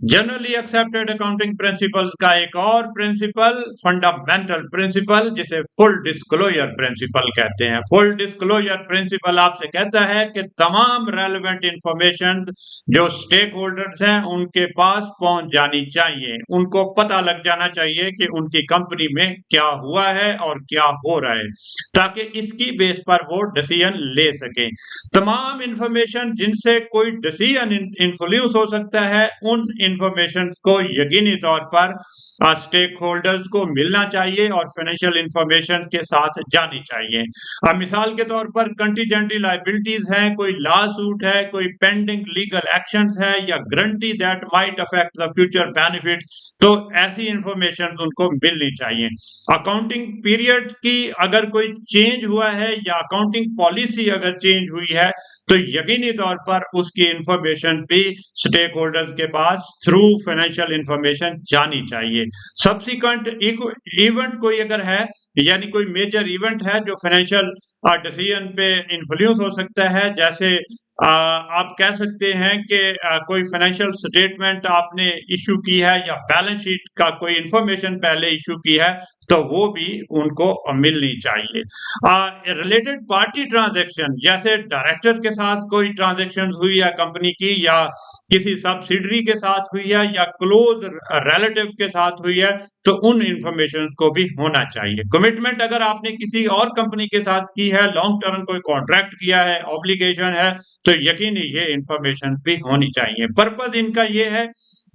Generally accepted accounting principles का एक और प्रिंसिपल, फंडामेंटल प्रिंसिपल, जिसे फुल डिस्क्लोजर प्रिंसिपल कहते हैं। फुल डिस्क्लोजर प्रिंसिपल आपसे कहता है कि तमाम रेलेवेंट इंफॉर्मेशन जो स्टेक होल्डर्स हैं उनके पास पहुंच जानी चाहिए, उनको पता लग जाना चाहिए कि उनकी कंपनी में क्या हुआ है और क्या हो रहा है, ताकि इसकी बेस पर वो डिसीजन ले सके। तमाम इंफॉर्मेशन जिनसे कोई डिसीजन इन्फ्लुएंस हो सकता है, उन इंफॉर्मेशन को यकीनी तौर पर स्टेक होल्डर्स को मिलना चाहिए और फाइनेंशियल इंफॉर्मेशन के साथ जानी चाहिए। अब मिसाल के तौर पर कंटीजेंटी लायबिलिटीज हैं, कोई लॉ सूट है, कोई पेंडिंग लीगल एक्शंस है, या guarantee that might affect the future benefits, तो ऐसी इंफॉर्मेशन उनको मिलनी चाहिए। अकाउंटिंग पीरियड की अगर कोई चेंज हुआ है या अकाउंटिंग पॉलिसी अगर चेंज हुई है, तो यकीनी तौर पर उसकी इंफॉर्मेशन भी स्टेक होल्डर्स के पास थ्रू फाइनेंशियल इंफॉर्मेशन जानी चाहिए। सब्सिक्वेंट इवेंट कोई अगर है, यानी कोई मेजर इवेंट है जो फाइनेंशियल डिसीजन पे इन्फ्लुएंस हो सकता है, जैसे आप कह सकते हैं कि कोई फाइनेंशियल स्टेटमेंट आपने इशू की है या बैलेंस शीट का कोई इंफॉर्मेशन पहले इशू की है, तो वो भी उनको मिलनी चाहिए। रिलेटेड पार्टी ट्रांजैक्शन, जैसे डायरेक्टर के साथ कोई ट्रांजैक्शन हुई है कंपनी की, या किसी सब्सिडरी के साथ हुई है, या क्लोज रिलेटिव के साथ हुई है, तो उन इंफॉर्मेशन को भी होना चाहिए। कमिटमेंट अगर आपने किसी और कंपनी के साथ की है, लॉन्ग टर्म कोई कॉन्ट्रैक्ट किया है, ऑब्लिगेशन है, तो यकीनी ये इंफॉर्मेशन भी होनी चाहिए। पर्पस इनका ये है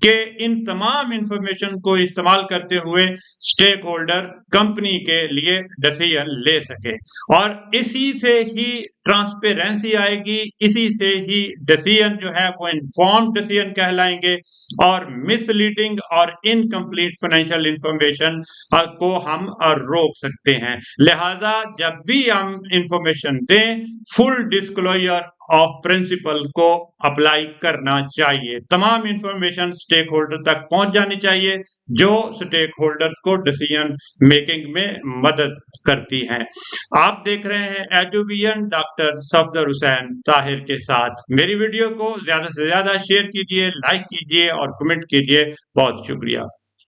कि इन तमाम इंफॉर्मेशन को इस्तेमाल करते हुए स्टेक होल्डर कंपनी के लिए डिसीजन ले सके, और इसी से ही ट्रांसपेरेंसी आएगी, इसी से ही डिसीजन जो है वो इन्फॉर्म्ड डिसीजन कहलाएंगे, और मिसलीडिंग और इनकम्प्लीट फाइनेंशियल इंफॉर्मेशन को हम रोक सकते हैं। लिहाजा जब भी हम इंफॉर्मेशन दें, फुल डिस्क्लोजर ऑफ प्रिंसिपल को अप्लाई करना चाहिए। तमाम इंफॉर्मेशन स्टेक होल्डर तक पहुंच जानी चाहिए, जो स्टेक होल्डर्स को डिसीजन मेकिंग में मदद करती हैं। आप देख रहे हैं एजुविजन डॉक्टर सफदर हुसैन ताहिर के साथ। मेरी वीडियो को ज्यादा से ज्यादा शेयर कीजिए, लाइक कीजिए और कमेंट कीजिए। बहुत शुक्रिया।